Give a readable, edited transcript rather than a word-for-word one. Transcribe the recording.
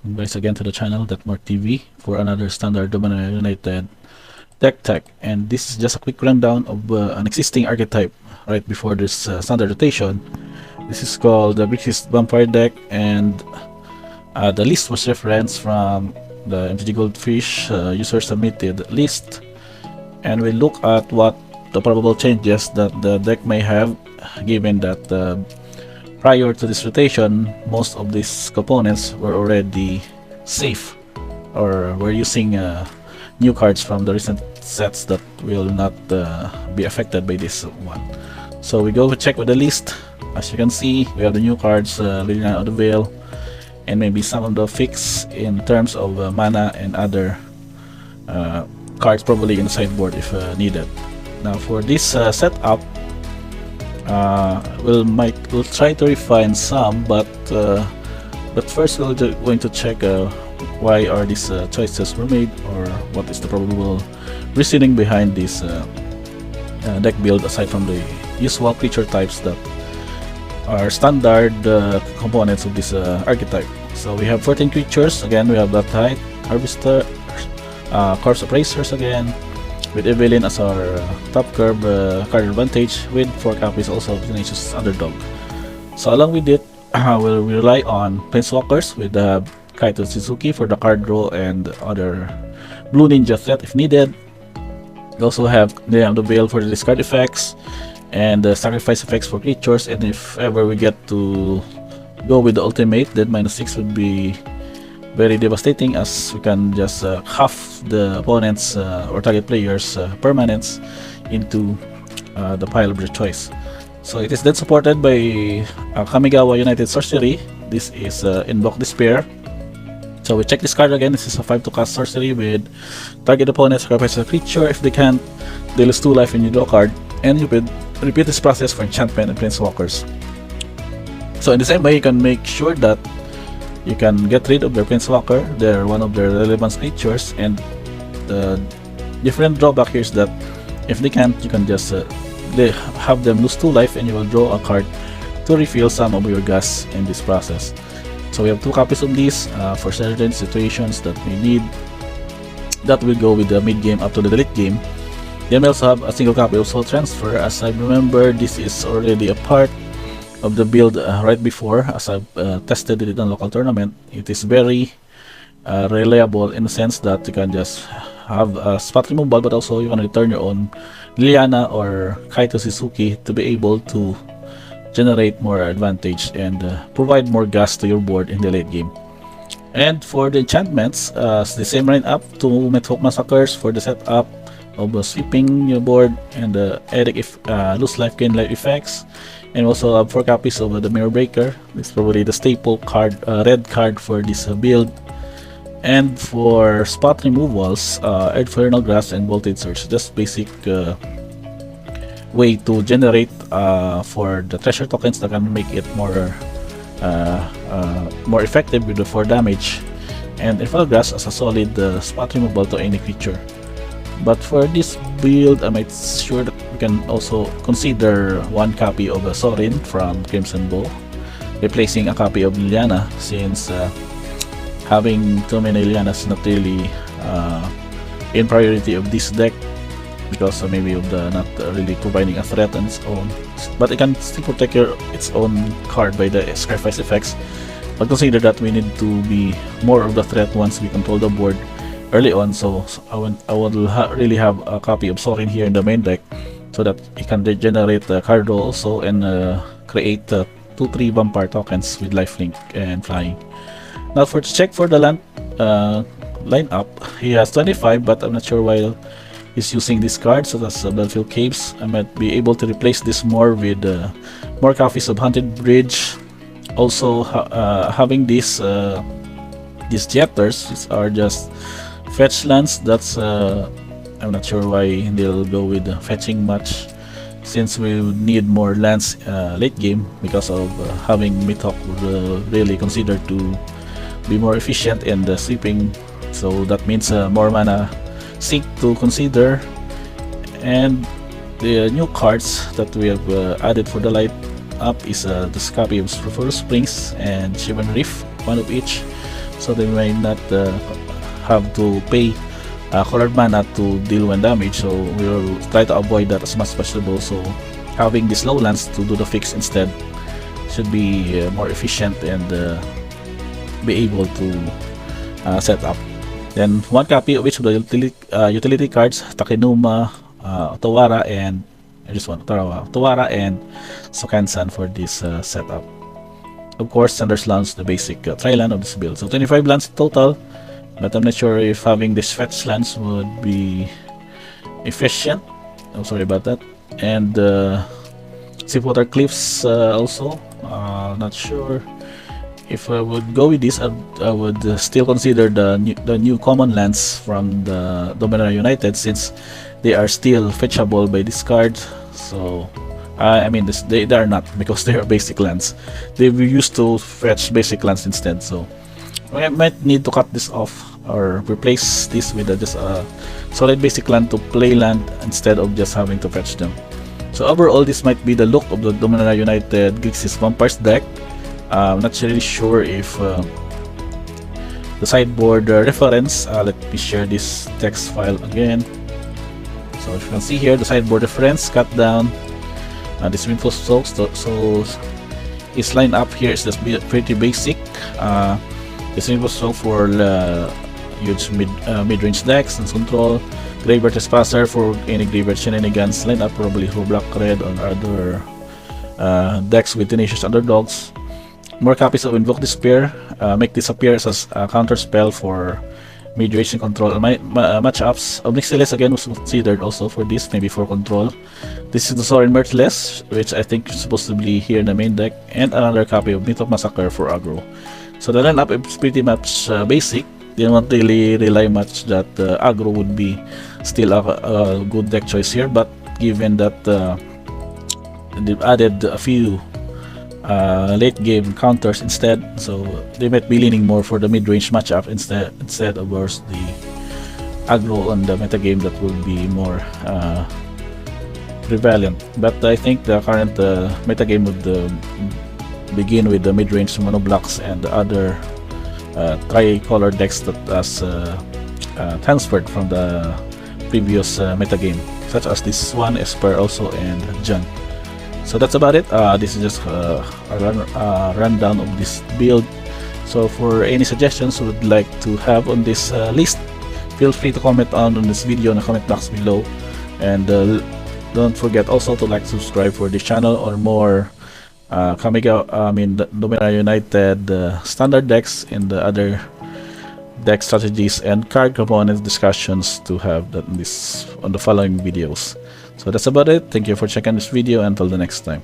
welcome guys again to the channel Detmar TV for another standard Dominaria United deck tech, and this is just a quick rundown of an existing archetype right before this standard rotation. This is called the Grixis Vampire deck, and the list was referenced from the MTG Goldfish user submitted list, and we look at what the probable changes that the deck may have, given that prior to this rotation, most of these components were already safe, or were using new cards from the recent sets that will not be affected by this one. So we go check with the list. As you can see, we have the new cards, Liliana of the Veil, and maybe some of the fix in terms of mana and other cards probably in the sideboard if needed. Now for this setup, we'll try to refine some, but first we're going to check why are these choices were made, or what is the probable reasoning behind this deck build, aside from the usual creature types that are standard components of this archetype. So we have 14 creatures. Again, we have Black Tide, Harvester, Corpse Appraisers again, with Evelyn as our top curve card advantage, with 4 copies also of Tenacious Underdog. So along with it, we'll rely on Planeswalkers with Kaito Suzuki for the card draw and other Blue Ninja threat if needed. We also have the Veil for the discard effects and the sacrifice effects for creatures, and if ever we get to go with the ultimate, then -6 would be very devastating, as we can just half the opponent's or target players' permanents into the pile of your choice. So it is then supported by Kamigawa United Sorcery. This is Invoke Despair. So we check this card again. This is a 5 to cast sorcery with target opponent sacrifice a creature. If they can't, they lose 2 life and you draw a card, and you can repeat this process for enchantment and planeswalkers. So in the same way, you can make sure that you can get rid of their planeswalker. They're one of their relevant creatures, and the different drawback here is that if they can't, you can just have them lose 2 life and you will draw a card to refill some of your gas in this process. So we have 2 copies of these for certain situations that we need, that will go with the mid game up to the late game. Then we also have a single copy of Soul Transfer. As I remember, this is already a part of the build right before, as I've tested it on local tournament. It is very reliable in the sense that you can just have a spot removal, but also you can return your own Liliana or Kaito Suzuki to be able to generate more advantage and provide more gas to your board in the late game. And for the enchantments, the same line up to Metfolk Massacres for the setup of sweeping your board, and Eric if lose life gain life effects. And also have 4 copies of the Mirror Breaker. This is probably the staple card, red card for this build. And for spot removals, Infernal Grass and Voltage Surge, just basic way to generate for the treasure tokens that can make it more effective with the 4 damage, and Infernal Grass as a solid spot removal to any creature. But for this build, I might sure that we can also consider 1 copy of Sorin from Crimson Bow, replacing a copy of Liliana, since having too many Lilianas is not really in priority of this deck, because maybe of the not really providing a threat on its own, but it can still protect its own card by the sacrifice effects. But consider that we need to be more of the threat once we control the board early on. So I will really have a copy of Sorin here in the main deck, so that it can generate the card draw also, and create 2-3 vampire tokens with lifelink and flying. Now for check for the land lineup, he has 25, but I'm not sure why he's using this card. So that's Battlefield Caves. I might be able to replace this more with more copies of Haunted Bridge. Also having these Jetters. These are just fetch lands. That's I'm not sure why they'll go with fetching much, since we need more lands late game, because of having Mythok really considered to be more efficient in the sweeping. So that means more mana sink to consider. And the new cards that we have added for the light up is this copy of Sulphurous Springs and Shivan Reef, one of each. so they may not have to pay colored mana to deal one damage. So we will try to avoid that as much as possible. So having these low lands to do the fix instead should be more efficient and be able to set up. Then one copy of each of the utility cards, Takenuma, Otawara, and this one, Otawara and Sokansan for this setup. Of course, Sanders lands the basic tri-land of this build. So 25 lands total, but I'm not sure if having this fetch lands would be efficient. I'm sorry about that. And Seawater Cliffs also, not sure if I would go with this. I would still consider the new common lands from the Dominaria United, since they are still fetchable by this card. So I mean, they are not, because they are basic lands. They were used to fetch basic lands instead. So I might need to cut this off or replace this with just a solid basic land to play land instead of just having to fetch them. So overall, this might be the look of the Dominaria United Grixis Vampires deck. I'm not really sure if the sideboard reference, let me share this text file again. So if you can see here, the sideboard reference cut down this info soaks. So his line up here is just pretty basic. This info soak for huge mid-range decks and control. Graveyard Trespasser for any graveyard shenanigans line up, probably for black, red, or other decks with tenacious underdogs. More copies of Invoke Despair, make this appear as a counter spell for mid-range and control matchups. Omnixilis again was considered also for this, maybe for control. This is the Sorin Mirthless, which I think is supposed to be here in the main deck, and another copy of Myth of Massacre for aggro. So the lineup is pretty much basic. Didn't want to really rely much that aggro would be still a good deck choice here, but given that they've added a few late game counters instead, so they might be leaning more for the mid-range matchup instead of course the aggro on the metagame that will be more prevalent. But I think the current metagame would begin with the mid-range mono blocks and the other tricolor decks that has transferred from the previous metagame, such as this one, Esper also, and John. So that's about it. This is just a rundown of this build. So for any suggestions you would like to have on this list, feel free to comment on this video in the comment box below. And don't forget also to like, subscribe for this channel or more coming out. The Dominaria United standard decks and the other deck strategies and card components discussions to have that on the following videos. So that's about it. Thank you for checking this video. Until the next time.